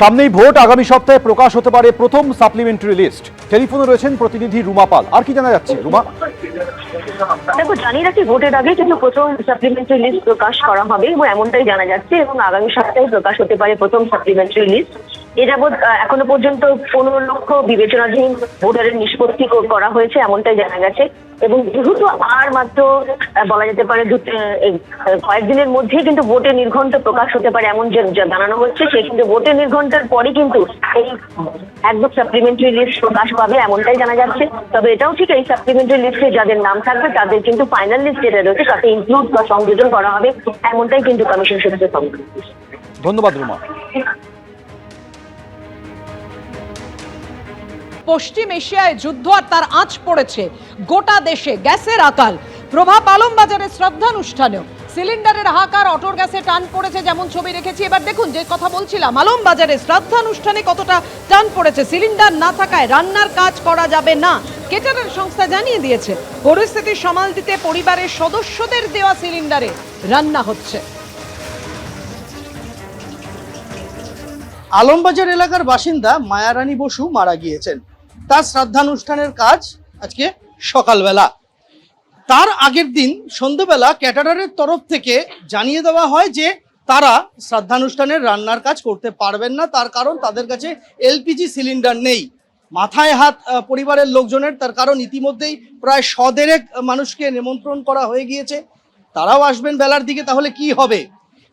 সামনেই ভোট, আগামী সপ্তাহে প্রকাশ হতে পারে প্রথম সাপ্লিমেন্টারি লিস্ট। টেলিফোনে রয়েছেন প্রতিনিধি রুমা পাল। আর কি জানা যাচ্ছে রুমা? দেখো, জানি রাখি ভোটের আগে কিন্তু প্রথম সাপ্লিমেন্টারি লিস্ট প্রকাশ করা হবে এবং এমনটাই জানা যাচ্ছে, এবং আগামী সপ্তাহে প্রকাশ হতে পারে প্রথম সাপ্লিমেন্টারি লিস্ট। এ যাবৎ এখনো পর্যন্ত 15 লক্ষ বিবেচনাধীন ভোটারের নিষ্পত্তি করা হয়েছে, এমনটাই জানা গেছে। এবং যেহেতু আর মাত্র বলা যেতে পারে কয়েকদিনের মধ্যেই কিন্তু ভোটের নির্ঘণ্ট প্রকাশ হতে পারে এমন জানানো হচ্ছে, সেই কিন্তু ভোটের নির্ঘণ্টার পরে কিন্তু এই একদম সাপ্লিমেন্টারি লিস্ট প্রকাশ পাবে, এমনটাই জানা যাচ্ছে। তবে এটাও ঠিক, এই সাপ্লিমেন্টারি লিস্টে যাদের নাম থাকবে তাদের কিন্তু ফাইনাল লিস্ট যেটা রয়েছে তাতে ইনক্লুড বা সংযোজন করা হবে, এমনটাই কিন্তু কমিশন সূত্রে খবর। ধন্যবাদ রুমা। পশ্চিম এশিয়ায় যুদ্ধ আর তার আঁচ পড়েছে গোটা দেশে। গ্যাসের আকাল প্রভাব আলমবাজারে শ্রদ্ধানুষ্ঠানেও। সিলিন্ডারের হাহাকার, অটোর গ্যাসে টান পড়েছে, যেমন ছবি রেখেছি। এবার দেখুন যে কথা বলছিলাম, আলমবাজারে শ্রদ্ধানুষ্ঠানে কতটা টান পড়েছে। সিলিন্ডার না থাকায় রান্নার কাজ করা যাবে না, কেটারার সংস্থা জানিয়ে দিয়েছে। পরিস্থিতি সামাল দিতে পরিবারের সদস্যদের দেওয়া সিলিন্ডারে রান্না হচ্ছে। আলমবাজার এলাকার বাসিন্দা মায়ারানী বসু মারা গিয়েছেন। তার শ্রাদ্ধানুষ্ঠানের কাজ আজকে সকালবেলা। তার আগের দিন সন্ধ্যেবেলা ক্যাটারারের তরফ থেকে জানিয়ে দেওয়া হয় যে তারা শ্রাদ্ধানুষ্ঠানের রান্নার কাজ করতে পারবেন না, তার কারণ তাদের কাছে এলপিজি সিলিন্ডার নেই। মাথায় হাত পরিবারের লোকজনের, তার কারণ ইতিমধ্যেই প্রায় 100 মানুষকে নিমন্ত্রণ করা হয়ে গিয়েছে, তারাও আসবেন বেলার দিকে। তাহলে কি হবে?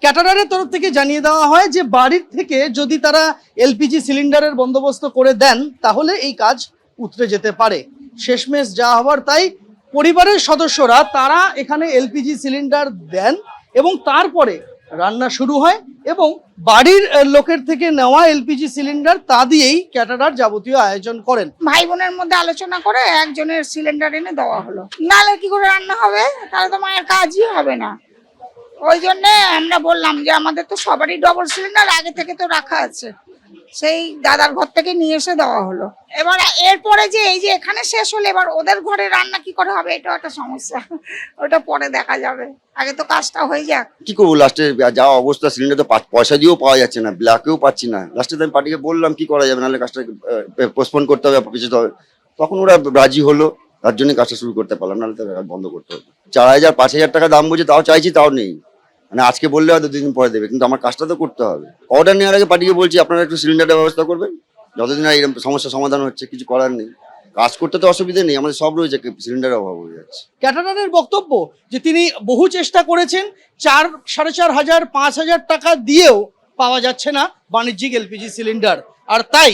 ক্যাটারারের তরফ থেকে জানিয়ে দেওয়া হয় যে বাড়ির থেকে যদি তারা এলপিজি সিলিন্ডারের বন্দোবস্ত করে দেন তাহলে এই কাজ উতরে যেতে পারে। শেষমেশ যা হবার তাই, পরিবারের সদস্যরা তারা এখানে এলপিজি সিলিন্ডার দেন এবং তারপরে রান্না শুরু হয়, এবং বাড়ির লোকের থেকে নেওয়া এলপিজি সিলিন্ডার তা দিয়েই ক্যাটারার যাবতীয় আয়োজন করেন। ভাই বোনের মধ্যে আলোচনা করে একজনের সিলিন্ডার এনে দেওয়া হলো, নাহলে কি করে রান্না হবে? তাহলে তো মায়ের কাজই হবে না। ওই জন্যে আমরা বললাম যে আমাদের তো সবারই ডবল সিলিন্ডার আগে থেকে তো রাখা আছে, সেই দাদার ঘর থেকে নিয়ে এসে দেওয়া হলো। এবার এরপরে যে এই যে এখানে শেষ হলে এবার ওদের ঘরে রান্না কি করে হবে, এটা একটা সমস্যা, ওটা পরে দেখা যাবে, আগে তো কাজটা হয়ে যাক। কি করবো, লাস্টে যা অবস্থা, সিলিন্ডার তো পয়সা দিয়েও পাওয়া যাচ্ছে না, ব্ল্যাকেও পাচ্ছি না। লাস্টে আমি পার্টিকে বললাম কি করা যাবে, নাহলে কাজটা পোস্টপোন করতে হবে, পিছতে হবে। তখন ওরা রাজি হলো, তার জন্য কাজটা শুরু করতে পারলাম, নাহলে তো বন্ধ করতে হবে। 4000 5000 টাকা দাম বুঝে তাও চাইছি, তাও নেই। মানে আজকে বললে হয়তো 2 দিন পরে দেবে, কিন্তু আমার কাজটা তো করতে হবে। অর্ডার নেওয়ার আগে পার্টিকে বলছি আপনারা একটু সিলিন্ডারের ব্যবস্থা করবেন, যতদিন আর এরকম সমস্যার সমাধান হচ্ছে। কিছু করার নেই, কাজ করতে তো অসুবিধা নেই, আমাদের সব রয়েছে, সিলিন্ডারের অভাব হয়ে যাচ্ছে। ক্যাটারারের বক্তব্য যে তিনি বহু চেষ্টা করেছেন, 4-4,500 5,000 টাকা দিয়েও পাওয়া যাচ্ছে না বাণিজ্যিক এলপিজি সিলিন্ডার, আর তাই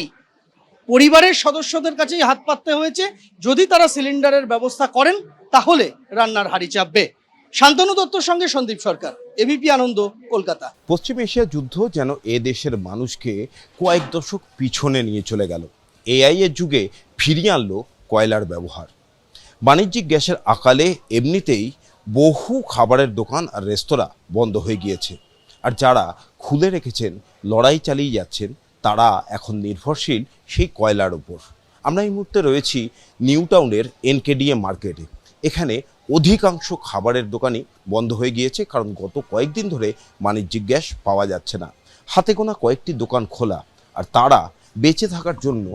পরিবারের সদস্যদের কাছেই হাত পাততে হয়েছে। যদি তারা সিলিন্ডারের ব্যবস্থা করেন তাহলে রান্নার হাঁড়ি চাপবে। শান্তনু দত্তর সঙ্গে সন্দীপ সরকার, এবিপি আনন্দ, কলকাতা। পশ্চিম এশিয়া যুদ্ধ যেন এ দেশের মানুষকে কয়েক দশক পিছনে নিয়ে চলে গেল। এআই এর যুগে ফিরিয়ে আনলো কয়লার ব্যবহার। বাণিজ্যিক গ্যাসের আকালে এমনিতেই বহু খাবারের দোকান আর রেস্তোরাঁ বন্ধ হয়ে গিয়েছে, আর যারা খুলে রেখেছেন, লড়াই চালিয়ে যাচ্ছেন, তারা এখন নির্ভরশীল সেই কয়লার ওপর। আমরা এই মুহূর্তে রয়েছি নিউ টাউনের এনকেডিএ মার্কেটে। এখানে অধিকাংশ খাবারের দোকানই বন্ধ হয়ে গিয়েছে, কারণ গত কয়েকদিন ধরে বাণিজ্যিক গ্যাস পাওয়া যাচ্ছে না। হাতে গোনা কয়েকটি দোকান খোলা, আর তারা বেঁচে থাকার জন্য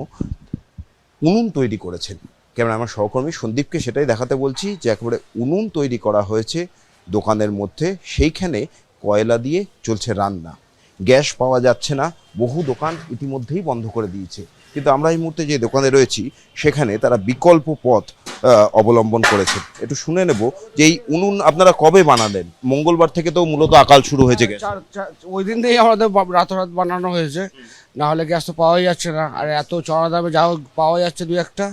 উনুন তৈরি করেছেন। আমার সহকর্মী সন্দীপকে সেটাই দেখাতে বলছি যে একেবারে উনুন তৈরি করা হয়েছে দোকানের মধ্যে, সেইখানে কয়লা দিয়ে চলছে রান্না। গ্যাস পাওয়া যাচ্ছে না, বহু দোকান ইতিমধ্যেই বন্ধ করে দিয়েছে। কিন্তু আমরা এই মুহূর্তে যে দোকানে রয়েছি সেখানে তারা বিকল্প পথ অবলম্বন করেছে। একটু শুনে নেব যে এই উনুন আপনারা কবে বানালেন? মঙ্গলবার থেকে তো মূলত আকাল শুরু হয়েছে গ্যাস। ওই দিন থেকেই আমাদের রাতারাত বানানো হয়েছে, না হলে গ্যাস তো পাওয়াই যাচ্ছে না। আর এত চড়া দামে যাও পাওয়া যাচ্ছে 2-1টা,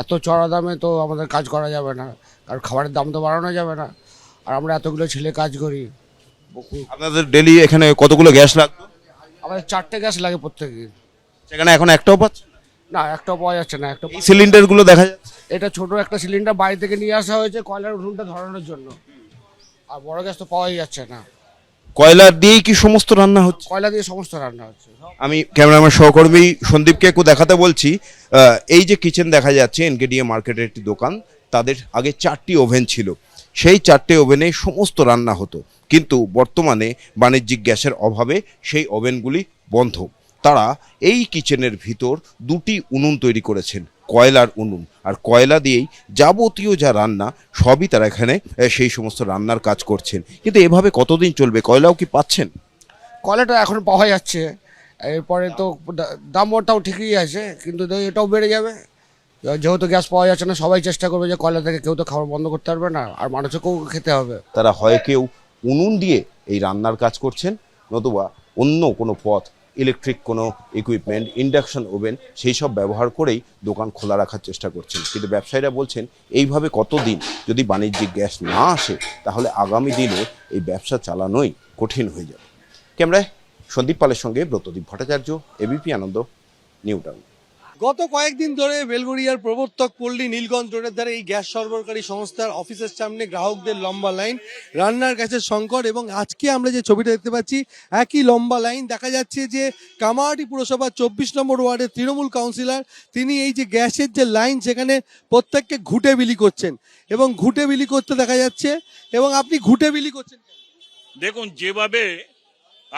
এত চড়া দামে তো আমাদের কাজ করা যাবে না, কারণ খাবারের দাম তো বাড়ানো যাবে না। আর আমরা এতগুলো ছেলে কাজ করি। আপনাদের ডেলি এখানে কতগুলো গ্যাস লাগবে? আমাদের 4টে গ্যাস লাগে প্রত্যেকদিন। সেখানে এখন একটাও পাচ্ছে না, একটাও পাওয়া যাচ্ছে না। একটা সিলিন্ডারগুলো দেখা যাচ্ছে, এটা ছোট একটা সিলিন্ডার বাড়ি থেকে নিয়ে আসা হয়েছে কয়লার উনুনটা ধরানোর জন্য, আর বড় গ্যাস তো পাওয়াই যাচ্ছে না। কয়লা দিয়েই কি সমস্ত রান্না হচ্ছে? কয়লা দিয়ে সমস্ত রান্না হচ্ছে। আমি ক্যামেরাম্যান সহকর্মী সন্দীপকে একটু দেখাতে বলছি। এই যে কিচেন দেখা যাচ্ছে, এনকেডিএ মার্কেটের একটি দোকান, তাদের আগে 4টি ওভেন ছিল, সেই 4টে ওভেনে সমস্ত রান্না হতো, কিন্তু বর্তমানে বাণিজ্যিক গ্যাসের অভাবে সেই ওভেনগুলি বন্ধ। তারা এই কিচেনের ভিতর দুটি উনুন তৈরি করেছেন, কয়লার উনুন, আর কয়লা দিয়েই যাবতীয় যা রান্না সবই তারা এখানে সেই সমস্ত রান্নার কাজ করছেন। কিন্তু এভাবে কতদিন চলবে? কয়লাও কি পাচ্ছেন? কয়লাটা এখন পাওয়া যাচ্ছে, এরপরে তো দামটাও ঠিকই আছে, কিন্তু এটাও বেড়ে যাবে। যেহেতু গ্যাস পাওয়া যাচ্ছে না, সবাই চেষ্টা করবে যে কয়লা থেকে কেউ তো খাবার বন্ধ করতে পারবে না, আর মানুষকেও খেতে হবে। তারা হয় কেউ উনুন দিয়ে এই রান্নার কাজ করছেন, নতুবা অন্য কোনো পথ, ইলেকট্রিক কোনো ইকুইপমেন্ট, ইন্ডাকশন ওভেন সেই সব ব্যবহার করেই দোকান খোলা রাখার চেষ্টা করছেন। কিন্তু ব্যবসায়ীরা বলছেন এইভাবে কতদিন যদি বাণিজ্যিক গ্যাস না আসে তাহলে আগামী দিনে এই ব্যবসা চালানোই কঠিন হয়ে যাবে। ক্যামেরায় সন্দীপ পালের সঙ্গে ব্রতদীপ ভট্টাচার্য, এবিপি আনন্দ, নিউ টাউন। গত কয়েকদিন ধরে বেলগড়িয়ার প্রবর্তক পল্লী নীলগঞ্জ রোডের ধারে এই গ্যাস সরবরাহকারী সংস্থার অফিসের সামনে গ্রাহকদের লম্বা লাইন, রান্নার গ্যাসের সংকট, এবং আজকে আমরা যে ছবিটা দেখতে পাচ্ছি একই লম্বা লাইন। দেখা যাচ্ছে যে কামারহাটি পুরসভার 24 নম্বর ওয়ার্ডের তৃণমূল কাউন্সিলর তিনি এই যে গ্যাসের যে লাইন সেখানে প্রত্যেককে ঘুঁটে বিলি করছেন, এবং ঘুঁটে বিলি করতে দেখা যাচ্ছে। এবং আপনি ঘুঁটে বিলি করছেন? দেখুন, যেভাবে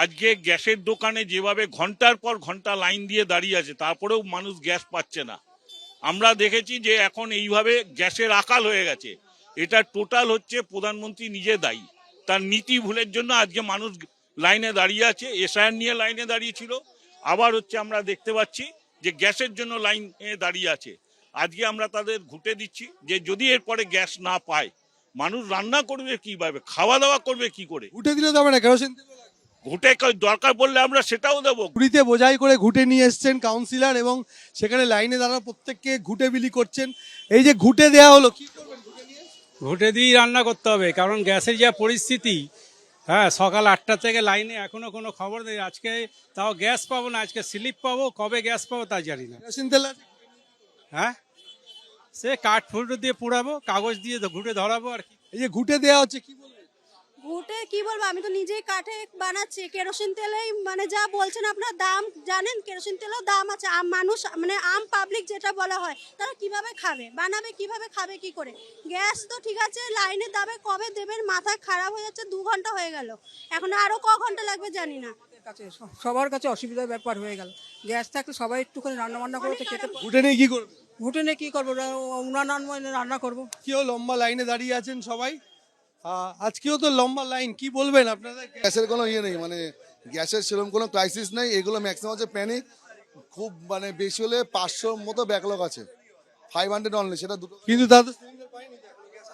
আজকে গ্যাসের দোকানে যেভাবে ঘন্টার পর ঘন্টা লাইন দিয়ে দাঁড়িয়ে আছে, তারপরেও মানুষ গ্যাস পাচ্ছে না। আমরা দেখেছি যে এখন এইভাবে গ্যাসের আকাল হয়ে গেছে। এটা টোটাল হচ্ছে প্রধানমন্ত্রী নিজে দায়ী, তার নীতি ভুলের জন্য আজকে মানুষ লাইনে দাঁড়িয়ে আছে। এসআইআর নিয়ে লাইনে দাঁড়িয়েছিল, আবার হচ্ছে আমরা দেখতে পাচ্ছি যে গ্যাসের জন্য লাইনে দাঁড়িয়ে আছে। আজকে আমরা তাদের ঘুঁটে দিচ্ছি যে যদি এরপরে গ্যাস না পায় মানুষ রান্না করবে কিভাবে, খাওয়া দাওয়া করবে কি করে? ঘুঁটে দিলে তো হবে না, কেরোসিন ঘুঁটে দরকার পড়লে আমরা সেটাও দেবো। ঘুড়িতে বোঝাই করে ঘুঁটে নিয়ে এসছেন কাউন্সিলর, এবং সেখানে লাইনে দাঁড়ানো প্রত্যেককে ঘুঁটে বিলি করছেন। এই যে ঘুঁটে দেয়া হলো, কি করবেন ঘুঁটে নিয়ে? ঘুঁটে দিয়েই রান্না করতে হবে, কারণ গ্যাসের যা পরিস্থিতি, হ্যাঁ, সকাল 8টা থেকে লাইনে এখনো কোনো খবর নেই। আজকে তাও গ্যাস পাবো না, আজকে স্লিপ পাবো, কবে গ্যাস পাবো তা জানি না। কেরোসিন তেল আছে? হ্যাঁ, সে কাঠ ফুটো দিয়ে পুড়াবো, কাগজ দিয়ে ঘুঁটে ধরাবো আর কি। এই যে ঘুঁটে দেয়া হচ্ছে, কি বলবেন? ঘুটে কি বলবো, আমি তো নিজেই কাঠে বানাচ্ছি। কেরোসিন তেলেই মানে যা বলছেন আপনার দাম জানেন, কেরোসিন তেলেও দাম আছে। আম মানুষ মানে আম পাবলিক যেটা বলা হয়, তারা কিভাবে খাবে, বানাবে কিভাবে, খাবে কি করে? গ্যাস তো ঠিক আছে, লাইনে দাবে, কবে দেবেন, মাথা খারাপ হয়ে যাচ্ছে। 2 ঘন্টা হয়ে গেল, এখন আরো ক ঘন্টা লাগবে জানি না। সবার কাছে অসুবিধার ব্যাপার হয়ে গেল। গ্যাস থাকলে সবাই একটুখানি রান্না বান্না করে তো খেতে। ঘুঁটে নিয়ে কি করবে? ঘুটে নিয়ে কি করবো, উনান রান্না করবো। কেউ লম্বা লাইনে দাঁড়িয়ে আছেন সবাই, আজকেও তো লম্বা লাইন, কি বলবেন আপনাদের? গ্যাসের কোনো ইয়ে নেই, মানে গ্যাসের সেরকম কোনো ক্রাইসিস নেই। এগুলো ম্যাক্সিমাম হচ্ছে প্যানিক, খুব মানে বেশি হলে 500 মতো ব্যাকলগ আছে, 500 অনলি, সেটা দুটো। কিন্তু তাদের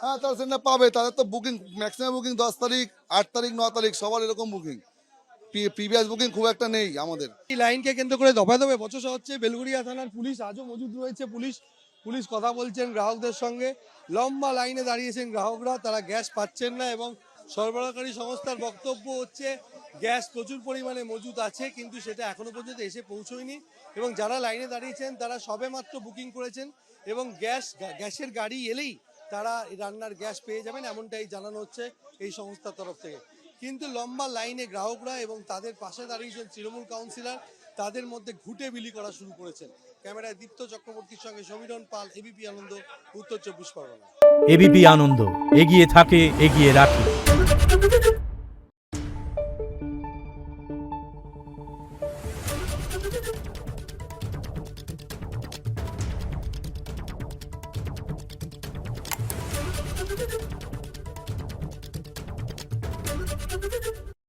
হ্যাঁ, তারা সিলিন্ডার পাবে, তাদের তো বুকিং ম্যাক্সিমাম বুকিং 10 তারিখ, 8 তারিখ, 9 তারিখ সবার এরকম বুকিং, প্রিভিয়াস বুকিং খুব একটা নেই আমাদের। এই লাইনকে কেন্দ্র করে দফায় দফায় বচসা হচ্ছে। বেলগড়িয়া থানার পুলিশ আজও মজুদ রয়েছে, পুলিশ কথা বলছেন গ্রাহকদের সঙ্গে। লম্বা লাইনে দাঁড়িয়েছেন গ্রাহকরা, তারা গ্যাস পাচ্ছেন না, এবং সরবরাহকারী সংস্থার বক্তব্য হচ্ছে গ্যাস প্রচুর পরিমাণে মজুদ আছে, কিন্তু সেটা এখনো পর্যন্ত এসে পৌঁছয়নি। এবং যারা লাইনে দাঁড়িয়েছেন তারা সবেমাত্র বুকিং করেছেন, এবং গ্যাসের গাড়ি এলেই তারা রান্নার গ্যাস পেয়ে যাবেন, এমনটাই জানানো হচ্ছে এই সংস্থার তরফ থেকে। কিন্তু লম্বা লাইনে গ্রাহকরা এবং তাদের পাশে দাঁড়িয়েছেন তৃণমূল কাউন্সিলর, তাদের মধ্যে ঘুঁটে বিলি করা শুরু করেছেন। ক্যামেরায় দীপ্ত চক্রবর্তীর সঙ্গে সমীরণ পাল, এবিপি আনন্দ, উত্তর 24 পরগনা। এবিপি আনন্দ, এগিয়ে থাকে, এগিয়ে রাখে।